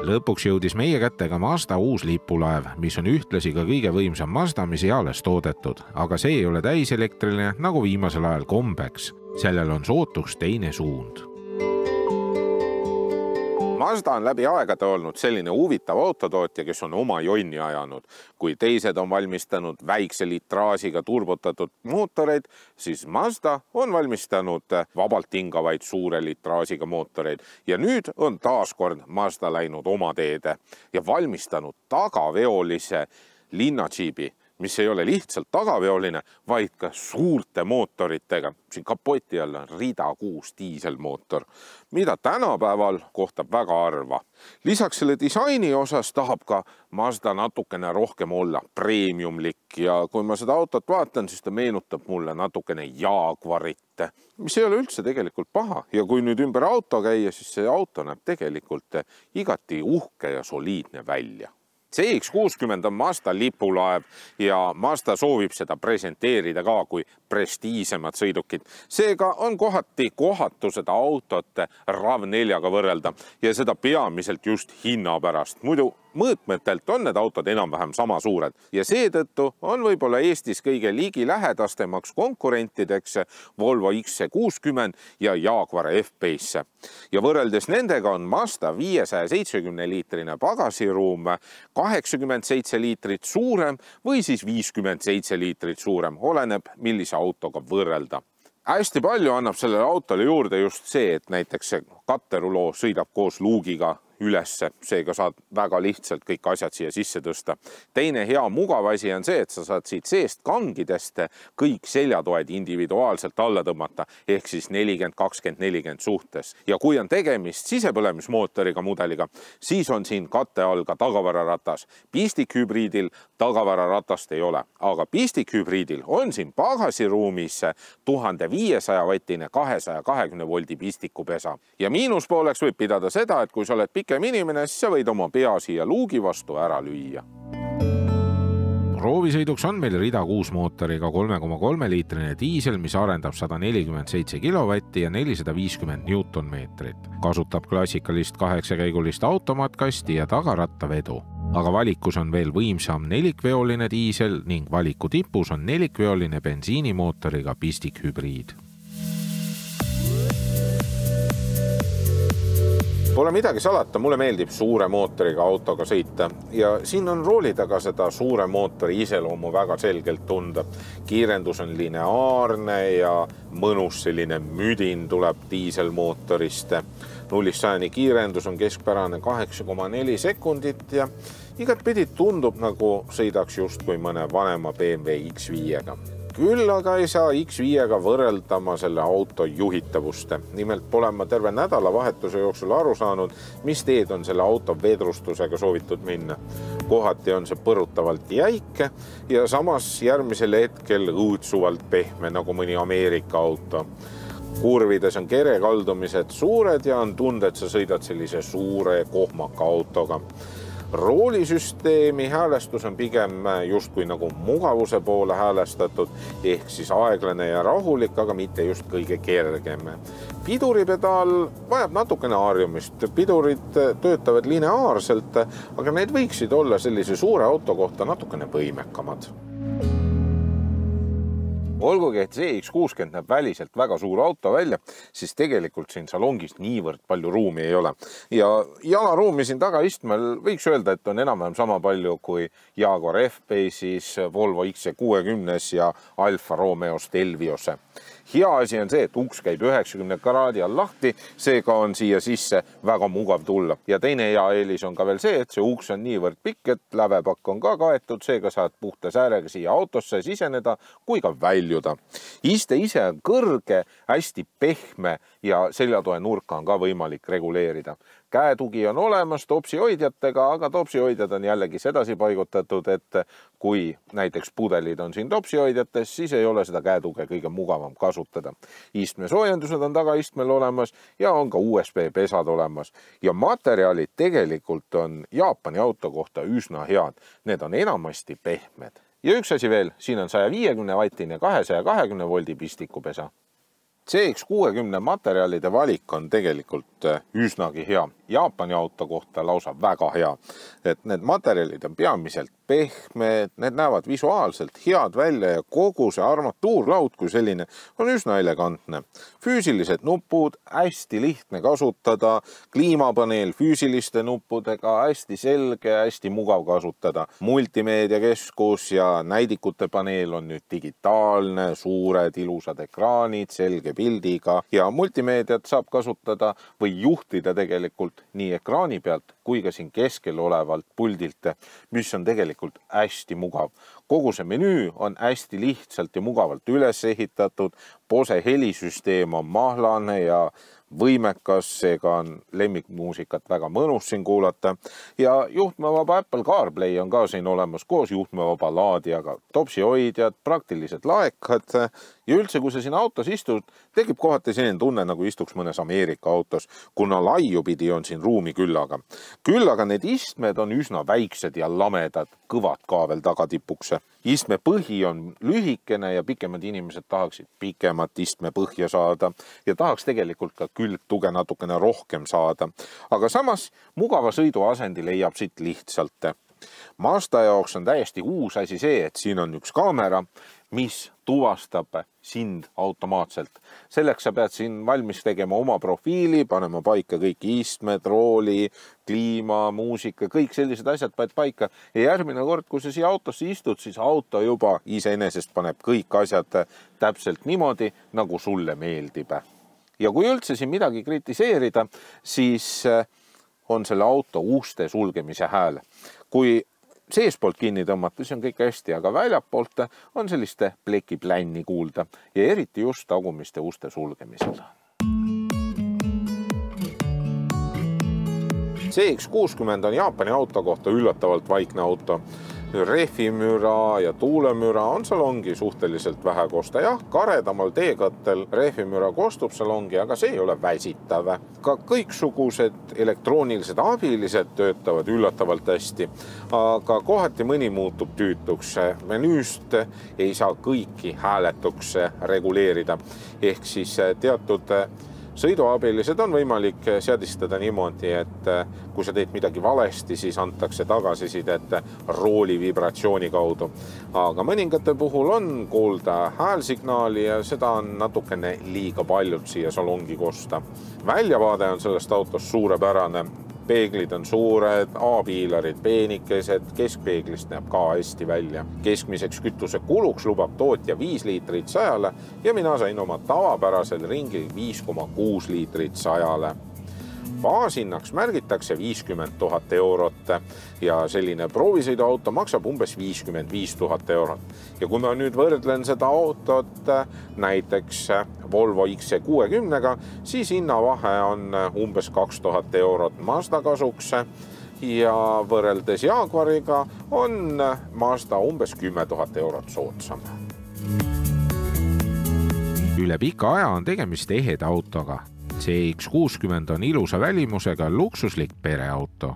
Lõpuks jõudis meie kätte ka Mazda uus lipulaev, mis on ühtlasi ka kõige võimsam Mazda, mis eales toodetud, aga see ei ole täiselektriline nagu viimasel ajal kombeks. Sellel on sootuks teine suund. Mazda on läbi aegade olnud selline huvitav autotootja, kes on oma jonni ajanud. Kui teised on valmistanud väikse litraasiga turbotatud mootoreid, siis Mazda on valmistanud vabalt hingavaid suure litraasiga mootoreid. Ja nüüd on taaskord Mazda läinud oma teede ja valmistanud tagaveolise linnadžiibi, mis ei ole lihtsalt tagaveoline, vaid ka suurte mootoritega. Siin kapoti all on rida 6 diiselmootor, mida tänapäeval kohtab väga harva. Lisaks selle disaini osas tahab ka Mazda natukene rohkem olla premiumlik ja kui ma seda autot vaatan, siis ta meenutab mulle natukene Jaguarit, mis ei ole üldse tegelikult paha. Ja kui nüüd ümber auto käia, siis see auto näeb tegelikult igati uhke ja soliidne välja. CX-60 on Mazda lipulaev ja Mazda soovib seda presenteerida ka kui prestiisemad sõidukid. Seega on kohati kohatu seda autot RAV4-ga võrrelda ja seda peamiselt just hinna pärast. Muidu mõõtmetelt on need autod enam-vähem sama suured ja seetõttu on võib-olla Eestis kõige ligilähedastemaks konkurentideks Volvo XC60 ja Jaguar F-Pace. Ja võrreldes nendega on Mazda 570-liitrine pagasiruum 87 liitrit suurem või siis 57 liitrit suurem, oleneb millise autoga võrrelda. Hästi palju annab sellele autole juurde just see, et näiteks see katteruloo sõidab koos luugiga ülesse, seega saad väga lihtsalt kõik asjad siia sisse tõsta. Teine hea mugav asi on see, et sa saad siit seest kangidest kõik seljatoed individuaalselt alla tõmmata, ehk siis 40-20-40 suhtes. Ja kui on tegemist sisepõlemismootoriga mudeliga, siis on siin katte all ka tagavararatas. Pistikhübriidil tagavararatast ei ole, aga pistikhübriidil on siin pagasiruumis 1500-vattine 220 voldi pistikupesa. Ja miinuspooleks võib pidada seda, et kui sa oled pikem inimene, siis sa võid oma pea siia luugi vastu ära lüüa. Proovisõiduks on meil rida 6 mootoriga 3,3-liitrine diisel, mis arendab 147 kilovatti ja 450 newtonmeetrit. Kasutab klassikalist 8-käigulist automaatkasti ja tagarattavedu. Aga valikus on veel võimsam nelikveoline diisel ning valiku tipus on nelikveoline bensiinimootoriga pistikhübriid. Pole midagi salata, mulle meeldib suure mootoriga autoga sõita ja siin on rooli taga seda suure mootori iseloomu väga selgelt tunda. Kiirendus on lineaarne ja mõnus selline müdin tuleb diiselmootorist. 0-100 kiirendus on keskpärane 8,4 sekundit ja igatpidi tundub nagu sõidaks just kui mõne vanema BMW X5-ga. Küll aga ei saa X5-ga võrreldama selle auto juhitavust. Nimelt pole ma terve nädalavahetuse jooksul aru saanud, mis teed on selle auto vedrustusega soovitud minna. Kohati on see põrutavalt jäike ja samas järgmisel hetkel õudsuvalt pehme nagu mõni Ameerika auto. Kurvides on kerekaldumised suured ja on tunda, et sa sõidad sellise suure kohmaka autoga. Roolisüsteemi häälestus on pigem justkui nagu mugavuse poole häälestatud, ehk siis aeglane ja rahulik, aga mitte just kõige kergem. Piduripedaal vajab natukene harjumist. Pidurid töötavad lineaarselt, aga need võiksid olla sellise suure auto kohta natukene võimekamad. Olgugi, et CX-60 näeb väliselt väga suur auto välja, siis tegelikult siin salongis niivõrd palju ruumi ei ole. Ja jalaruumi siin tagaistmel võiks öelda, et on enam-vähem sama palju kui Jaguar F-Pace'is, Volvo XC60 ja Alfa Romeo Stelviose. Hea asi on see, et uks käib 90 kraadi all lahti, seega on siia sisse väga mugav tulla. Ja teine hea eelis on ka veel see, et see uks on niivõrd pikk, et lävepakk on ka kaetud, seega saad puhta säärega siia autosse siseneda kui ka väljuda. Iste ise on kõrge, hästi pehme ja seljatoe nurka on ka võimalik reguleerida. Käetugi on olemas topsihoidjatega, aga topsihoidjad on jällegi sedasi paigutatud, et kui näiteks pudelid on siin topsihoidjates, siis ei ole seda käetuge kõige mugavam kasutada. Istmesoojendused on tagaistmel olemas ja on ka USB-pesad olemas. Ja materjalid tegelikult on Jaapani auto kohta üsna head. Need on enamasti pehmed. Ja üks asi veel, siin on 150-vattine 220 voldi pistikupesa. CX-60 materjalide valik on tegelikult üsnagi hea. Jaapani auto kohta lausa väga hea. Et need materjalid on peamiselt pehmed, need näevad visuaalselt head välja ja kogu see armatuurlaud kui selline on üsna elegantne. Füüsilised nupud, hästi lihtne kasutada, kliimapaneel füüsiliste nuppudega, hästi selge, hästi mugav kasutada. Multimeediakeskus ja näidikute paneel on nüüd digitaalne, suured ilusad ekraanid, selge pildiga ja multimeediat saab kasutada või juhtida tegelikult nii ekraani pealt kui ka siin keskel olevalt puldilt, mis on tegelikult hästi mugav. Kogu see menüü on hästi lihtsalt ja mugavalt üles ehitatud, Bose helisüsteem on mahlane ja võimekas, seega on lemmikmuusikat väga mõnus siin kuulata ja juhtmevaba Apple CarPlay on ka siin olemas koos juhtmevaba laadijaga, topsihoidjad, praktilised laekad ja üldse, kui sa siin autos istud, tekib kohati selline tunne, nagu istuks mõnes Ameerika autos, kuna laiupidi on siin ruumi küllaga. Küllaga need istmed on üsna väiksed ja lamedad, kõvad ka veel tagatipuks. Istme põhi on lühikene ja pikemad inimesed tahaksid pikemat istme põhja saada ja tahaks tegelikult ka külgtuge natukene rohkem saada. Aga samas mugava sõidu asendi leiab siit lihtsalt. Mazda jaoks on täiesti uus asi see, et siin on üks kaamera, mis tuvastab sind automaatselt. Selleks sa pead siin valmis tegema oma profiili, panema paika kõik istmed, rooli, kliima, muusika, kõik sellised asjad paned paika. Ja järgmine kord, kui sa siia autosse istud, siis auto juba iseenesest paneb kõik asjad täpselt niimoodi, nagu sulle meeldib. Ja kui üldse siin midagi kritiseerida, siis on selle auto uste sulgemise hääl. Kui seespoolt kinni tõmmata, siis on kõik hästi, aga väljapoolt on selliste plekiplänni kuulda ja eriti just tagumiste uste sulgemisel. CX-60 on Jaapani auto kohta üllatavalt vaikne auto. Rehvimüra ja tuulemüra on salongi suhteliselt vähe kosta. Jah, karedamal teekattel rehvimüra kostub salongi, aga see ei ole väsitav. Ka kõiksugused elektroonilised abilised töötavad üllatavalt hästi, aga kohati mõni muutub tüütuks. Menüüst ei saa kõiki hääletuks reguleerida. Ehk siis teatud sõiduabilised on võimalik seadistada niimoodi, et kui sa teed midagi valesti, siis antakse tagasisidet rooli vibratsiooni kaudu. Aga mõningate puhul on kuulda häälsignaali ja seda on natukene liiga paljult siia salongi kosta. Väljavaade on sellest autost suurepärane. Peeglid on suured, A-piilarid peenikesed, keskpeeglist näeb ka hästi välja. Keskmiseks kütuse kuluks lubab tootja 5 liitrit 100 ja mina sain oma tavapärasel ringil 5,6 liitrit 100. Baasinnaks märgitakse 50 000 eurot ja selline proovisõiduauto maksab umbes 55 000 eurot. Ja kui ma nüüd võrdlen seda autot näiteks Volvo XC60-ga, siis hinnavahe on umbes 2000 eurot Mazda kasuks ja võrreldes Jaguariga on Mazda umbes 10 000 eurot soodsam. Üle pika aja on tegemist eheda autoga. CX-60 on ilusa välimusega luksuslik pereauto.